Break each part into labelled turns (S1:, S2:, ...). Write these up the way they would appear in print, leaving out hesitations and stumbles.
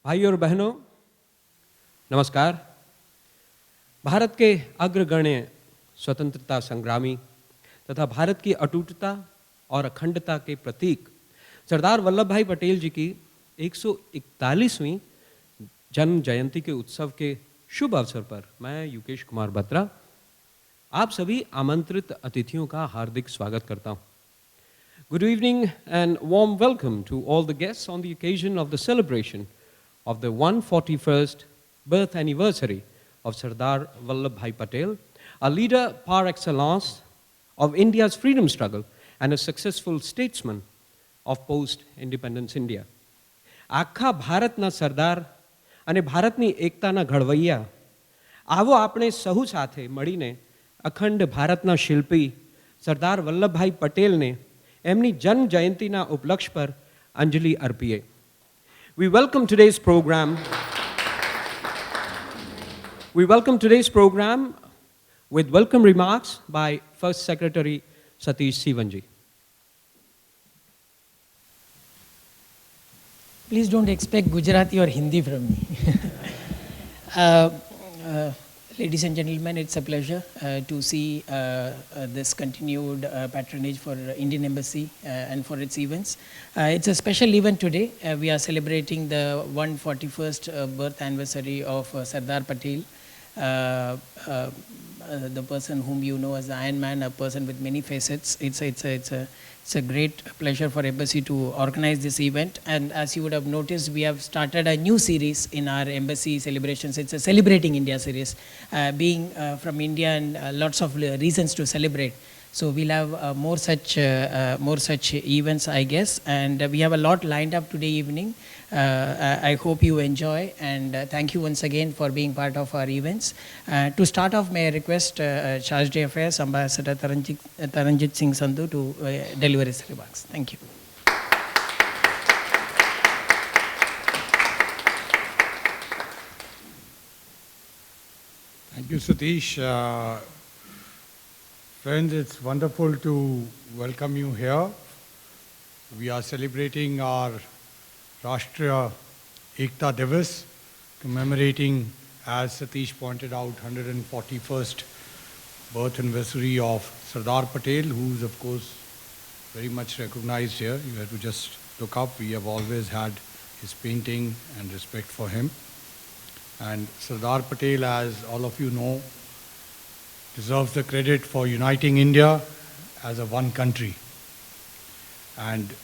S1: भाइयों और बहनों, नमस्कार। भारत के अग्रगण्य स्वतंत्रता संग्रामी तथा भारत की अटूटता और अखंडता के प्रतीक सरदार वल्लभ भाई पटेल जी की 141वीं जन्म जयंती के उत्सव के शुभ अवसर पर मैं युकेश कुमार बत्रा आप सभी आमंत्रित अतिथियों का हार्दिक स्वागत करता हूं। Good evening and warm welcome to all the guests on the occasion of the celebration of the 141st birth anniversary of Sardar Vallabhbhai Patel, a leader par excellence of India's freedom struggle and a successful statesman of post-independence India. આખા ભારતના સરદાર અને ભારતની એકતાના ઘડવૈયા, આવો આપણે સહુ સાથે મળીને અખંડ ભારતના શિલ્પી સરદાર વલ્લભભાઈ પટેલને એમની જન્મ જયંતિના ઉપલક્ષ પર અંજલિ અર્પીએ. We welcome today's program with welcome remarks by First Secretary Satish Sivanji.
S2: Please don't expect Gujarati or Hindi from me. Ladies and gentlemen, it's a pleasure to see this continued patronage for Indian Embassy and for its events. It's a special event today. We are celebrating the 141st birth anniversary of Sardar Patel, the person whom you know as the Iron Man, a person with many facets. It's a great pleasure for Embassy to organize this event. And as you would have noticed, we have started a new series in our Embassy celebrations. It's a Celebrating India series, being from India and lots of reasons to celebrate. So we'll have more such events, I guess. And we have a lot lined up today evening. I hope you enjoy, and thank you once again for being part of our events. To start off, may I request Charge d'Affaires Ambassador Taranjit Singh Sandhu to deliver his remarks. Thank you.
S3: Thank you, Satish. Friends, it's wonderful to welcome you here. We are celebrating our Rashtriya Ekta Divas, commemorating, as Satish pointed out, 141st birth anniversary of Sardar Patel, who is of course very much recognized here. You have to just look up. We have always had his painting and respect for him. And Sardar Patel, as all of you know, deserves the credit for uniting India as a one country. And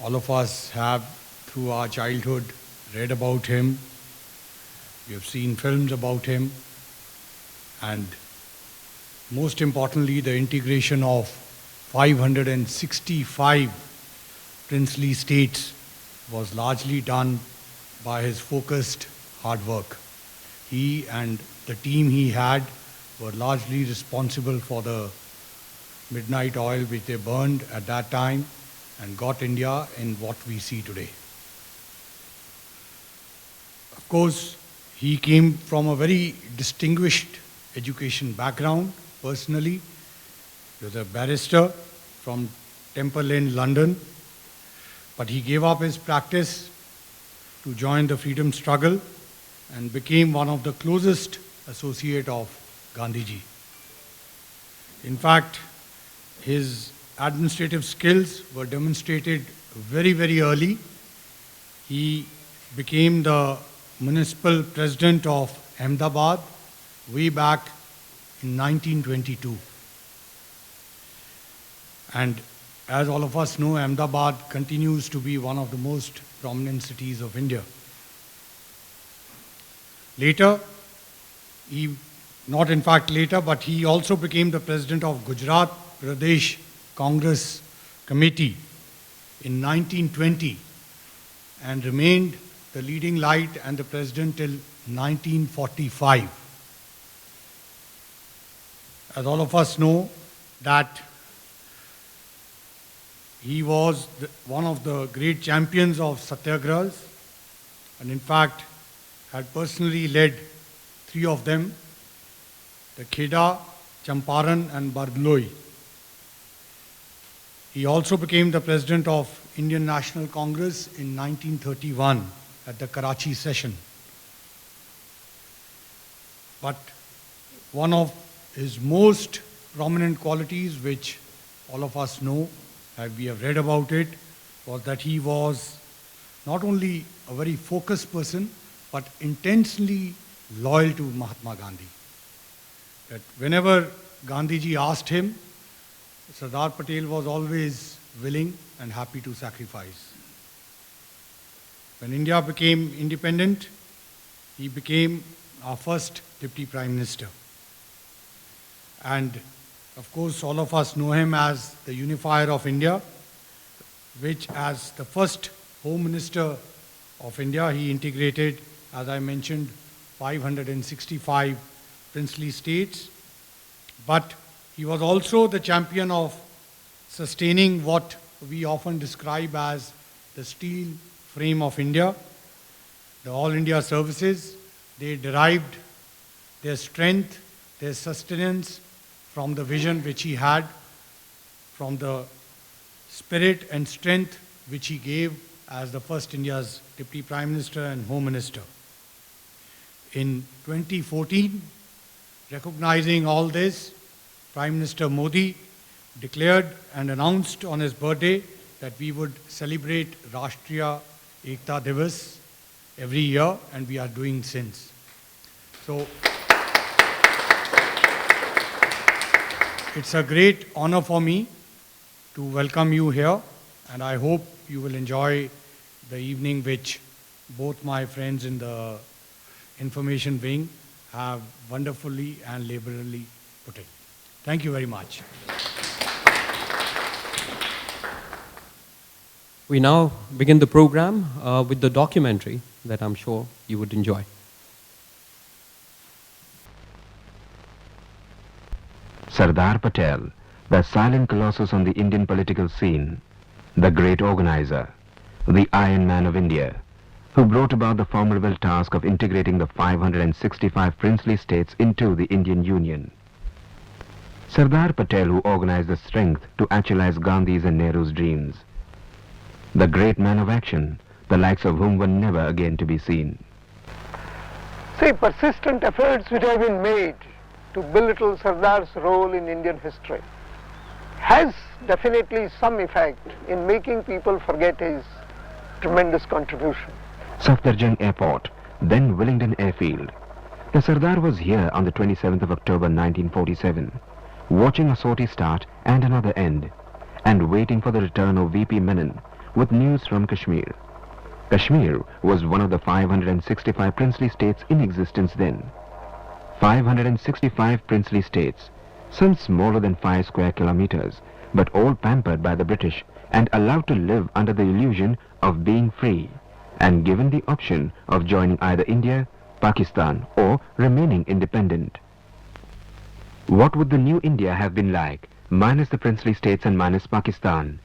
S3: all of us have, through our childhood, read about him. We have seen films about him. And most importantly, the integration of 565 princely states was largely done by his focused hard work. He and the team he had were largely responsible for the midnight oil which they burned at that time and got India in what we see today. Of course, he came from a very distinguished education background. Personally, he was a barrister from Temple Inn, London, but he gave up his practice to join the freedom struggle and became one of the closest associates of Gandhiji. In fact, his administrative skills were demonstrated very, very early. He became the municipal president of Ahmedabad way back in 1922. And as all of us know, Ahmedabad continues to be one of the most prominent cities of India. Later, but he also became the president of Gujarat Pradesh Congress Committee in 1920 and remained the leading light and the president till 1945. As all of us know, that he was one of the great champions of satyagrahas, and in fact had personally led 3 of them, the Kheda, Champaran and Bardloi. He also became the president of Indian National Congress in 1931 at the Karachi session. But one of his most prominent qualities, which all of us know, and we have read about it, was that he was not only a very focused person, but intensely loyal to Mahatma Gandhi. That whenever Gandhiji asked him, Sardar Patel was always willing and happy to sacrifice. When India became independent, he became our first Deputy Prime Minister. And of course, all of us know him as the unifier of India, which as the first Home Minister of India, he integrated, as I mentioned, 565 princely states. But he was also the champion of sustaining what we often describe as the steel frame of India. The All India services, they derived their strength, their sustenance from the vision which he had, from the spirit and strength which he gave as the first India's Deputy Prime Minister and Home Minister. In 2014, recognizing all this, Prime Minister Modi declared and announced on his birthday that we would celebrate Rashtriya Ekta Divas every year, and we are doing since. So it's a great honor for me to welcome you here, and I hope you will enjoy the evening which both my friends in the information wing have wonderfully and liberally put in. Thank you very much.
S1: We now begin the program with the documentary that I'm sure you would enjoy.
S4: Sardar Patel, the silent colossus on the Indian political scene, the great organizer, the Iron Man of India, who brought about the formidable task of integrating the 565 princely states into the Indian Union. Sardar Patel, who organized the strength to actualize Gandhi's and Nehru's dreams. The great man of action, the likes of whom were never again to be seen.
S5: See, persistent efforts which have been made to belittle Sardar's role in Indian history has definitely some effect in making people forget his tremendous contribution.
S4: Safdarjung Airport, then Willingdon Airfield. The Sardar was here on the 27th of October 1947, watching a sortie start and another end, and waiting for the return of VP Menon with news from Kashmir. Kashmir was one of the 565 princely states in existence then. 565 princely states, some smaller than 5 square kilometers, but all pampered by the British and allowed to live under the illusion of being free, and given the option of joining either India, Pakistan, or remaining independent. What would the new India have been like, minus the princely states and minus Pakistan?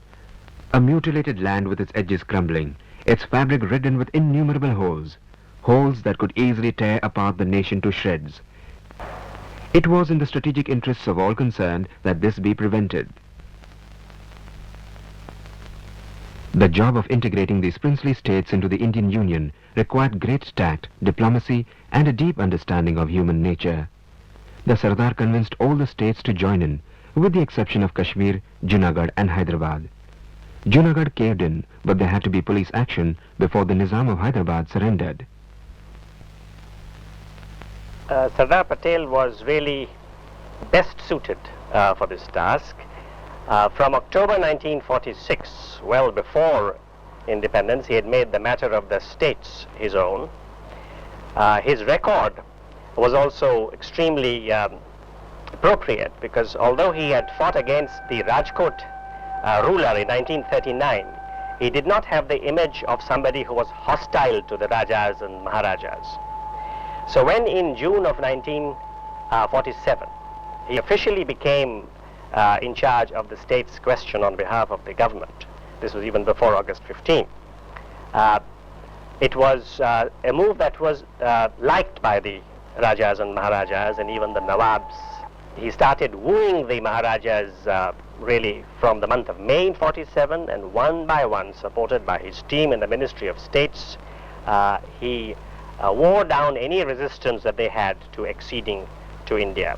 S4: A mutilated land with its edges crumbling, its fabric ridden with innumerable holes, holes that could easily tear apart the nation to shreds. It was in the strategic interests of all concerned that this be prevented. The job of integrating these princely states into the Indian Union required great tact, diplomacy, and a deep understanding of human nature. The Sardar convinced all the states to join in, with the exception of Kashmir, Junagadh and Hyderabad. Junagadh caved in, but there had to be police action before the Nizam of Hyderabad surrendered.
S6: Sardar Patel was really best suited for this task. From October 1946, well before independence, he had made the matter of the states his own. His record was also extremely appropriate, because although he had fought against the Rajkot ruler in 1939, he did not have the image of somebody who was hostile to the Rajas and Maharajas. So when in June of 1947, he officially became in charge of the state's question on behalf of the government, this was even before August 15, it was a move that was liked by the Rajas and Maharajas and even the Nawabs. He started wooing the Maharajas really from the month of May in 47, and one by one, supported by his team in the Ministry of States, he wore down any resistance that they had to acceding to India.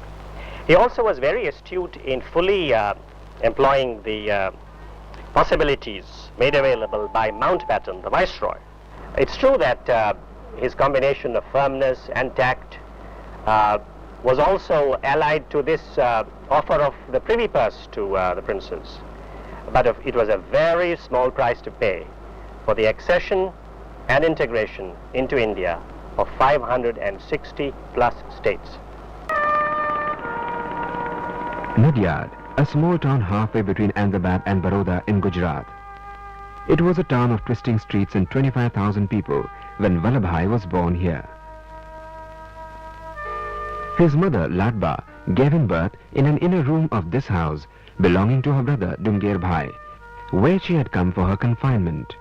S6: He also was very astute in fully employing the possibilities made available by Mountbatten, the Viceroy. It's true that his combination of firmness and tact was also allied to this offer of the privy purse to the princes. But it was a very small price to pay for the accession and integration into India of 560 plus states.
S4: Nadyad, a small town halfway between Ahmedabad and Baroda in Gujarat. It was a town of twisting streets and 25,000 people when Vallabhbhai was born here. His mother, Ladba, gave him birth in an inner room of this house belonging to her brother, Dungair Bhai, where she had come for her confinement.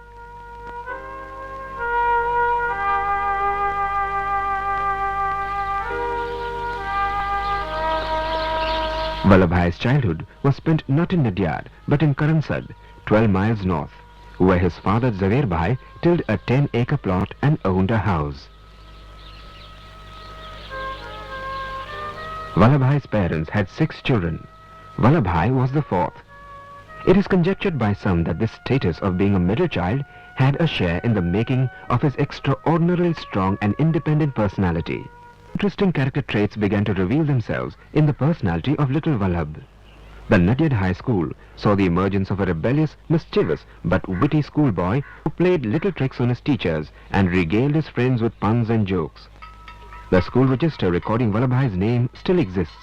S4: Vallabhbhai's childhood was spent not in Nadyad but in Karansad, 12 miles north, where his father Zaver Bhai tilled a 10-acre plot and owned a house. Vallabhbhai's parents had 6 children. Vallabhbhai was the 4th. It is conjectured by some that this status of being a middle child had a share in the making of his extraordinarily strong and independent personality. Interesting character traits began to reveal themselves in the personality of little Vallabh. The Nadyad High School saw the emergence of a rebellious, mischievous but witty schoolboy who played little tricks on his teachers and regaled his friends with puns and jokes. The school register recording Vallabhbhai's name still exists.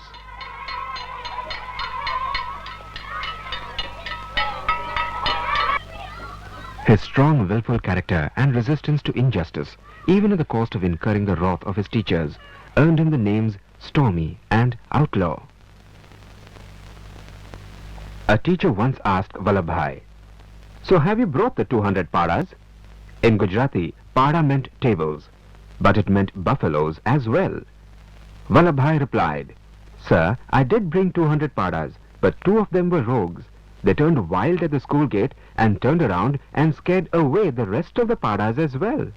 S4: His strong, willful character and resistance to injustice, even at the cost of incurring the wrath of his teachers, earned him the names Stormy and Outlaw. A teacher once asked Vallabhbhai, "So have you brought the 200 padas?" In Gujarati, pada meant tables, but it meant buffaloes as well. Vallabhbhai replied, "Sir, I did bring 200 padas, but 2 of them were rogues. They turned wild at the school gate and turned around and scared away the rest of the padas as well."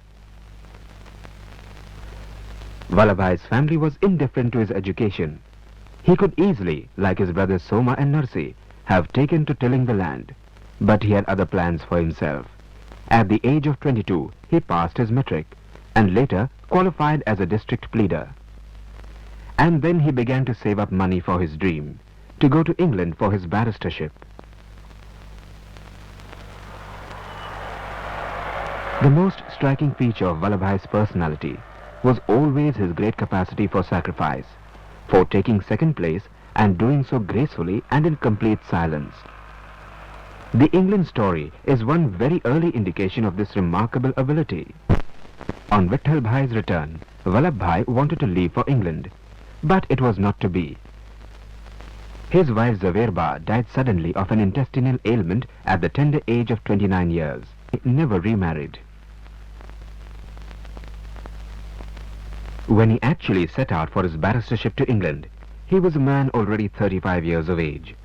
S4: Vallabhbhai's family was indifferent to his education. He could easily, like his brothers Soma and Narsi, have taken to tilling the land, but he had other plans for himself. At the age of 22, he passed his matric and later qualified as a district pleader. And then he began to save up money for his dream, to go to England for his barristership. The most striking feature of Vallabhbhai's personality was always his great capacity for sacrifice, for taking second place and doing so gracefully and in complete silence. The England story is one very early indication of this remarkable ability. On Vitthal Bhai's return, Vallabhbhai wanted to leave for England, but it was not to be. His wife Zaverba died suddenly of an intestinal ailment at the tender age of 29 years. He never remarried. When he actually set out for his barristership to England, he was a man already 35 years of age.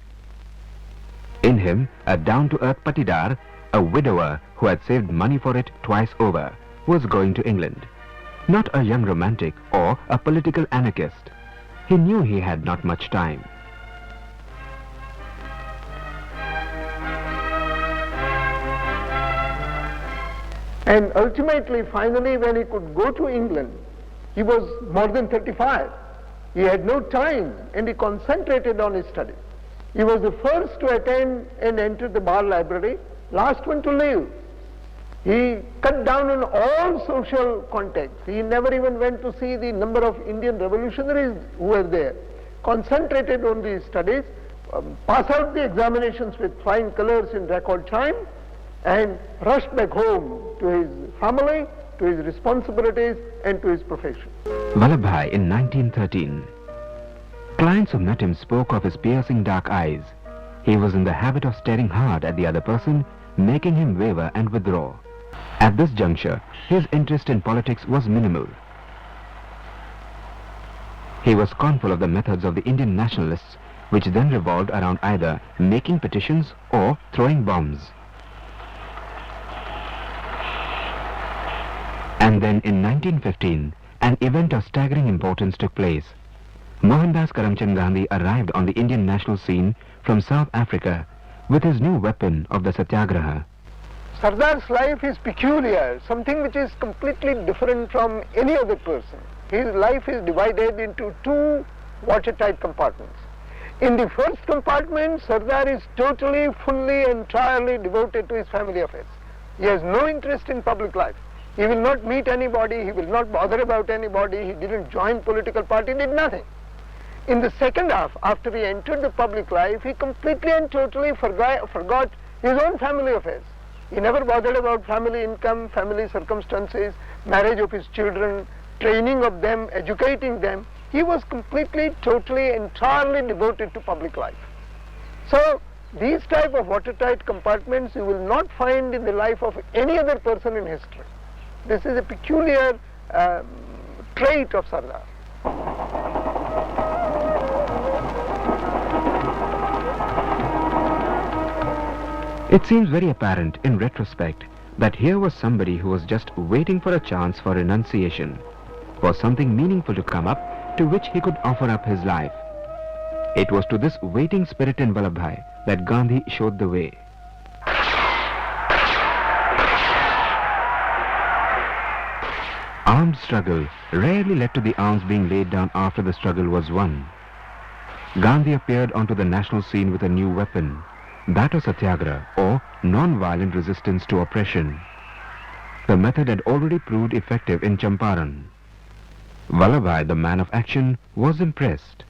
S4: In him, a down-to-earth patidar, a widower who had saved money for it twice over, was going to England. Not a young romantic or a political anarchist. He knew he had not much time.
S5: And ultimately, finally, when he could go to England, he was more than 35. He had no time and he concentrated on his studies. He was the first to attend and enter the bar library, last one to leave. He cut down on all social contacts. He never even went to see the number of Indian revolutionaries who were there. Concentrated on these studies, passed out the examinations with flying colors in record time, and rushed back home to his family, to his responsibilities, and to his profession.
S4: Vallabhbhai in 1913. Clients who met him spoke of his piercing dark eyes. He was in the habit of staring hard at the other person, making him waver and withdraw. At this juncture, his interest in politics was minimal. He was scornful of the methods of the Indian nationalists, which then revolved around either making petitions or throwing bombs. And then in 1915, an event of staggering importance took place. Mohandas Karamchand Gandhi arrived on the Indian national scene from South Africa with his new weapon of the Satyagraha.
S5: Sardar's life is peculiar, something which is completely different from any other person. His life is divided into two watertight compartments. In the first compartment, Sardar is totally, fully, entirely devoted to his family affairs. He has no interest in public life. He will not meet anybody, he will not bother about anybody, he didn't join political party, did nothing. In the second half, after he entered the public life, he completely and totally forgot his own family affairs. He never bothered about family income, family circumstances, marriage of his children, training of them, educating them. He was completely, totally, entirely devoted to public life. So, these type of watertight compartments you will not find in the life of any other person in history. This is a peculiar trait of Sardar.
S4: It seems very apparent in retrospect that here was somebody who was just waiting for a chance for renunciation, for something meaningful to come up to which he could offer up his life. It was to this waiting spirit in Vallabhbhai that Gandhi showed the way. Armed struggle rarely led to the arms being laid down after the struggle was won. Gandhi appeared onto the national scene with a new weapon, that of Satyagraha, or non-violent resistance to oppression. The method had already proved effective in Champaran. Vallabhbhai, the man of action, was impressed.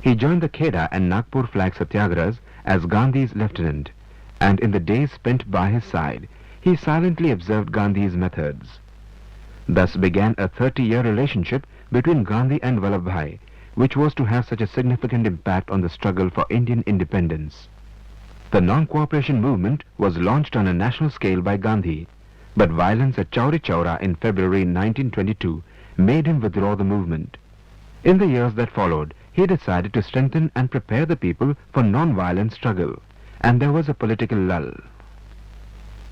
S4: He joined the Kheda and Nagpur flag satyagrahas as Gandhi's lieutenant, and in the days spent by his side, he silently observed Gandhi's methods. Thus began a 30-year relationship between Gandhi and Vallabhbhai, which was to have such a significant impact on the struggle for Indian independence. The non-cooperation movement was launched on a national scale by Gandhi, but violence at Chauri Chaura in February 1922 made him withdraw the movement. In the years that followed, he decided to strengthen and prepare the people for non-violent struggle, and there was a political lull.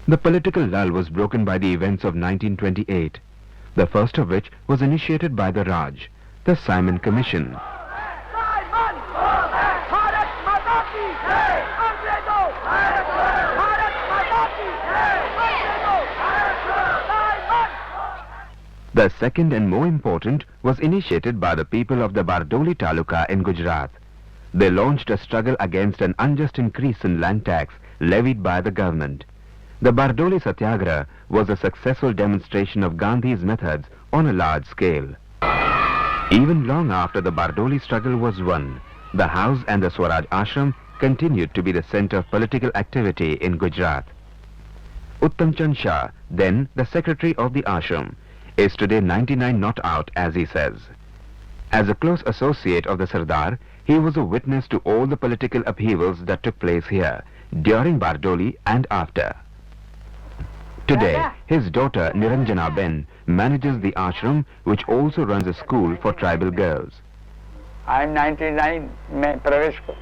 S4: The political lull was broken by the events of 1928, the first of which was initiated by the Raj, the Simon Commission. The second and more important was initiated by the people of the Bardoli Taluka in Gujarat. They launched a struggle against an unjust increase in land tax levied by the government. The Bardoli Satyagraha was a successful demonstration of Gandhi's methods on a large scale. Even long after the Bardoli struggle was won, the house and the Swaraj Ashram continued to be the center of political activity in Gujarat. Uttam Chand Shah, then the secretary of the ashram, is today 99 not out, as he says. As a close associate of the Sardar, he was a witness to all the political upheavals that took place here, during Bardoli and after. Today, his daughter Niranjana Ben manages the ashram, which also runs a school for tribal girls.
S7: I am 99 में प्रवेश को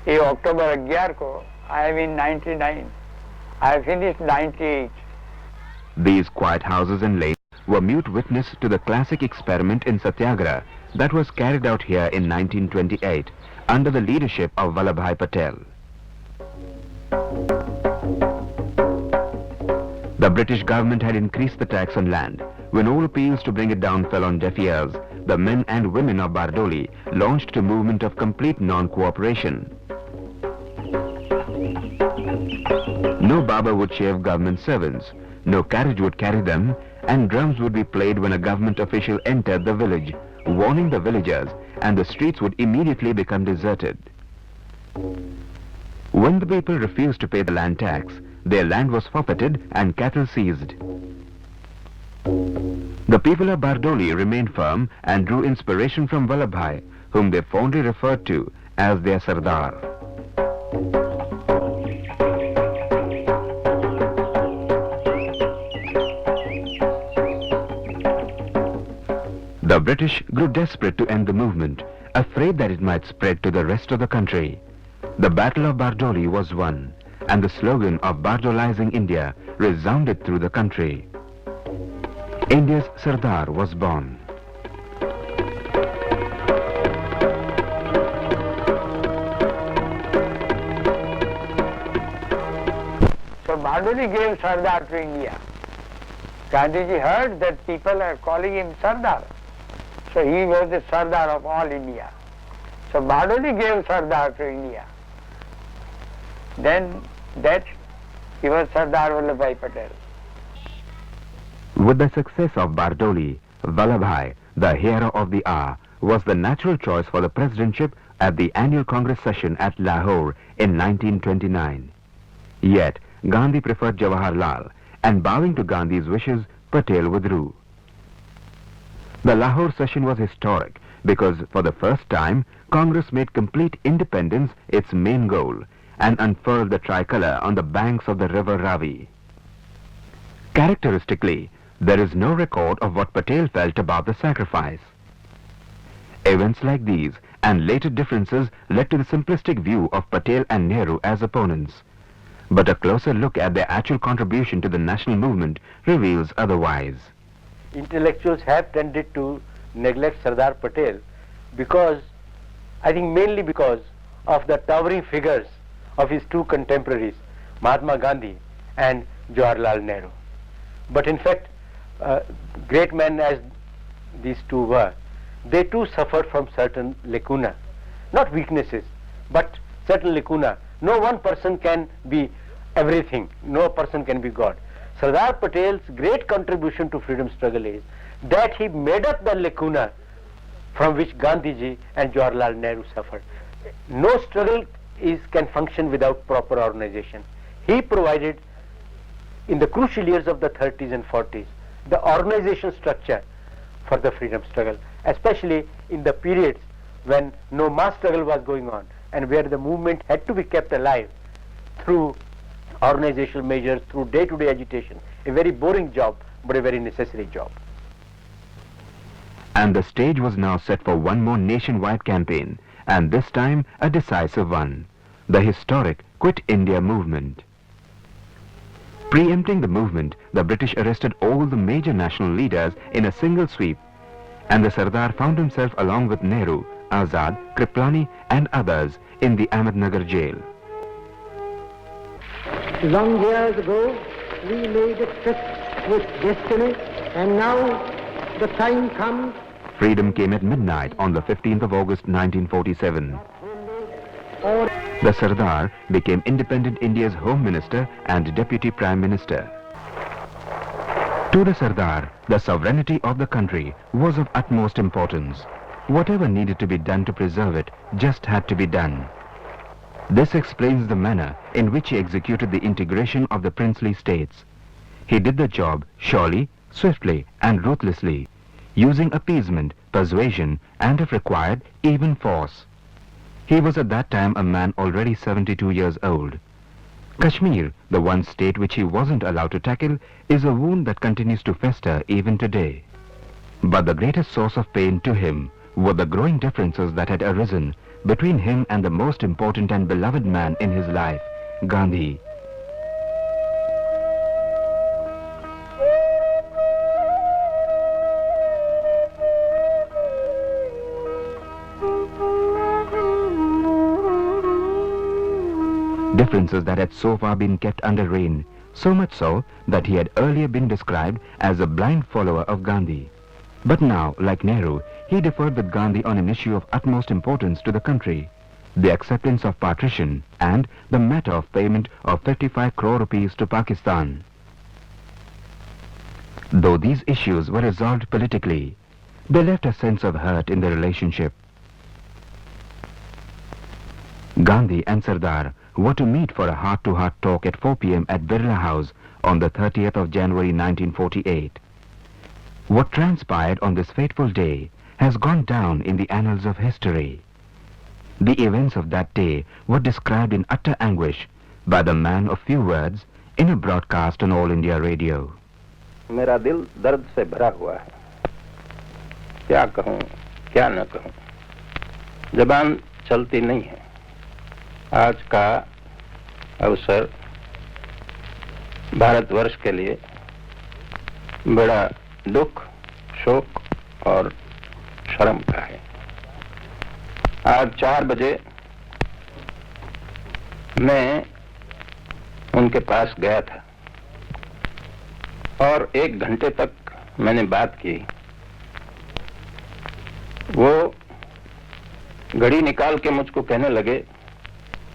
S7: ये अक्टूबर 11 को I am in 99. I have finished 98.
S4: These quiet houses and lanes were mute witness to the classic experiment in Satyagraha that was carried out here in 1928 under the leadership of Vallabhbhai Patel. The British government had increased the tax on land. When all appeals to bring it down fell on deaf ears, the men and women of Bardoli launched a movement of complete non-cooperation. No barber would shave government servants, no carriage would carry them, and drums would be played when a government official entered the village, warning the villagers, and the streets would immediately become deserted. When the people refused to pay the land tax, their land was forfeited and cattle seized. The people of Bardoli remained firm and drew inspiration from Vallabhbhai, whom they fondly referred to as their Sardar. The British grew desperate to end the movement, afraid that it might spread to the rest of the country. The Battle of Bardoli was won, and the slogan of Bardolizing India resounded through the country. India's Sardar was born.
S7: So Bardoli gave Sardar to India. Gandhiji heard that people are calling him Sardar. So he was the Sardar of all India. So Bardoli gave Sardar to India. Then that he was Sardar Vallabhbhai Patel.
S4: With the success of Bardoli, Vallabhbhai, the hero of the hour, was the natural choice for the presidentship at the annual Congress session at Lahore in 1929. Yet, Gandhi preferred Jawaharlal, and bowing to Gandhi's wishes, Patel withdrew. The Lahore session was historic because for the first time, Congress made complete independence its main goal and unfurled the tricolour on the banks of the river Ravi. Characteristically, there is no record of what Patel felt about the sacrifice. Events like these and later differences led to the simplistic view of Patel and Nehru as opponents. But a closer look at their actual contribution to the national movement reveals otherwise.
S8: Intellectuals have tended to neglect Sardar Patel because, I think mainly because of the towering figures of his two contemporaries, Mahatma Gandhi and Jawaharlal Nehru. But in fact, great men as these two were, they too suffered from certain lacuna, not weaknesses, but certain lacuna. No one person can be everything, no person can be God. Sardar Patel's great contribution to freedom struggle is that he made up the lacuna from which Gandhiji and Jawaharlal Nehru suffered. No struggle can function without proper organization. He provided, in the crucial years of the 30s and 40s, the organization structure for the freedom struggle, especially in the periods when no mass struggle was going on and where the movement had to be kept alive through organizational measures, through day-to-day agitation. A very boring job, but a very necessary job.
S4: And the stage was now set for one more nationwide campaign, and this time a decisive one, the historic Quit India movement. Preempting the movement, the British arrested all the major national leaders in a single sweep, and the Sardar found himself along with Nehru, Azad, Kriplani and others in the Ahmednagar jail.
S9: Long years ago, we made a tryst with destiny, and now the time comes.
S4: Freedom came at midnight on the 15th of August 1947. The Sardar became independent India's Home Minister and Deputy Prime Minister. To the Sardar, the sovereignty of the country was of utmost importance. Whatever needed to be done to preserve it just had to be done. This explains the manner in which he executed the integration of the princely states. He did the job surely, swiftly and ruthlessly, using appeasement, persuasion and, if required, even force. He was at that time a man already 72 years old. Kashmir, the one state which he wasn't allowed to tackle, is a wound that continues to fester even today. But the greatest source of pain to him were the growing differences that had arisen between him and the most important and beloved man in his life, Gandhi. Differences that had so far been kept under rein, so much so that he had earlier been described as a blind follower of Gandhi. But now, like Nehru, he differed with Gandhi on an issue of utmost importance to the country, the acceptance of partition and the matter of payment of 55 crore rupees to Pakistan. Though these issues were resolved politically, they left a sense of hurt in the relationship. Gandhi and Sardar were to meet for a heart-to-heart talk at 4 p.m. at Birla House on the 30th of January 1948. What transpired on this fateful day has gone down in the annals of history. The events of that day were described in utter anguish by the man of few words in a broadcast on All India Radio.
S10: मेरा दिल दर्द से भरा हुआ है, क्या कहूँ क्या न कहूँ, जबान चलती नहीं है। आज का अवसर भारतवर्ष के लिए बड़ा दुख, शोक और शर्म का है। आज 4 बजे मैं उनके पास गया था और 1 घंटे तक मैंने बात की। वो घड़ी निकाल के मुझको कहने लगे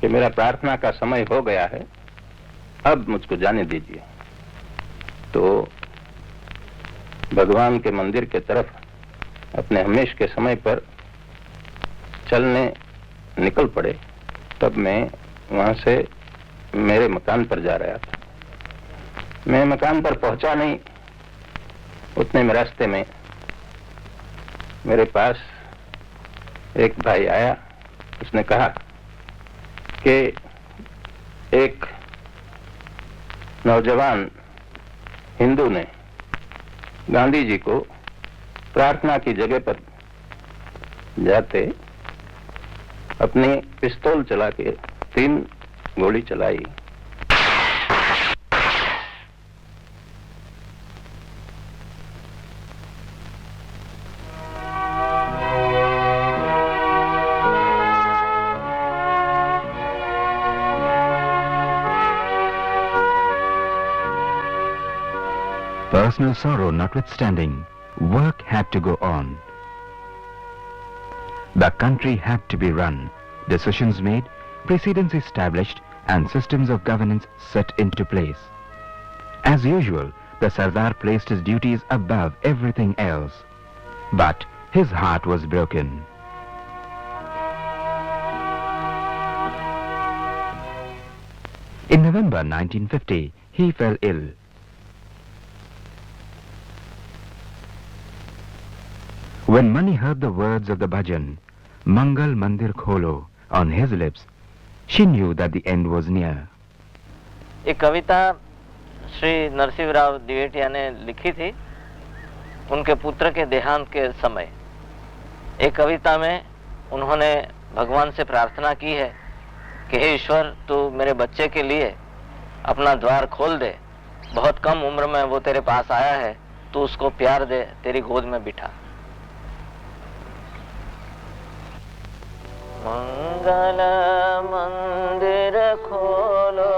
S10: कि मेरा प्रार्थना का समय हो गया है, अब मुझको जाने दीजिए। तो भगवान के मंदिर के तरफ अपने हमेश के समय पर चलने निकल पड़े। तब मैं वहां से मेरे मकान पर जा रहा था। मैं मकान पर पहुंचा नहीं, उतने में रास्ते में मेरे पास एक भाई आया। उसने कहा कि एक नौजवान हिंदू ने गांधी जी को प्रार्थना की जगह पर जाते अपनी पिस्तौल चला के 3 गोली चलाई।
S4: Personal sorrow notwithstanding, work had to go on. The country had to be run, decisions made, precedents established, and systems of governance set into place. As usual, the Sardar placed his duties above everything else. But his heart was broken. In November 1950, he fell ill. When Mani heard the words of the bhajan, Mangal Mandir Kholo, on his lips, she knew that the end was near.
S11: एक कविता श्री नरसिंहराव दिवेटिया ने लिखी थी उनके पुत्र के देहांत के समय। एक कविता में उन्होंने भगवान से प्रार्थना की है कि हे ईश्वर, तू मेरे बच्चे के लिए अपना द्वार खोल दे। बहुत कम उम्र में वो तेरे पास आया है, तू उसको प्यार दे, तेरी गोद में बिठा। मंगल मंदिर खोलो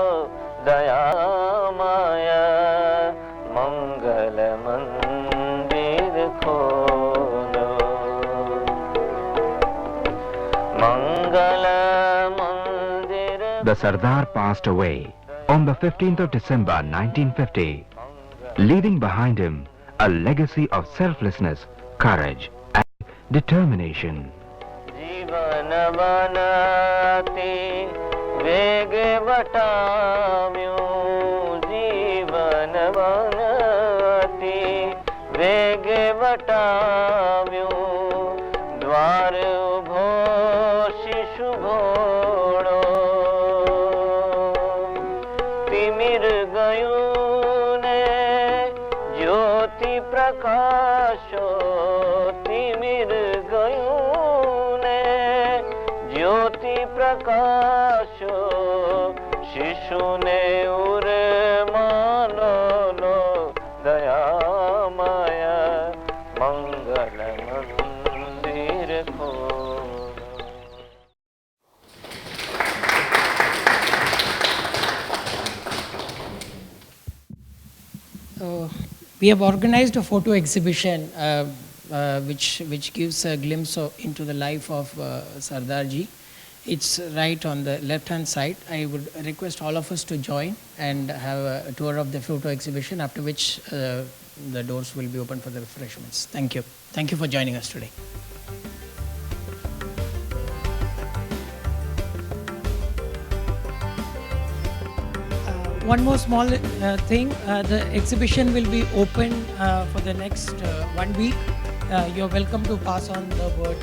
S11: दयामय, मंगल मंदिर खोलो, मंगल मंदिर।
S4: The Sardar passed away on the 15th of December 1950, leaving behind him a legacy of selflessness, courage and determination.
S11: जीवन बनती वेग वटाम्यो, जीवन बनती वेग वटाम्यो, द्वार उभो शिशु भोड़ो, तिमिर गયું ने ज्योति प्रकाशो, तिमिर गયું ने ज्योति प्रकाशो, शिशु ने उर मानो लो दयामय, मंगल मंदिर खोलो।
S2: We have organized a photo exhibition which gives a glimpse into the life of Sardar ji. It's right on the left-hand side. I would request all of us to join and have a tour of the photo exhibition, after which the doors will be open for the refreshments. Thank you. Thank you for joining us today. One more small thing, the exhibition will be open for the next 1 week. You're welcome to pass on the word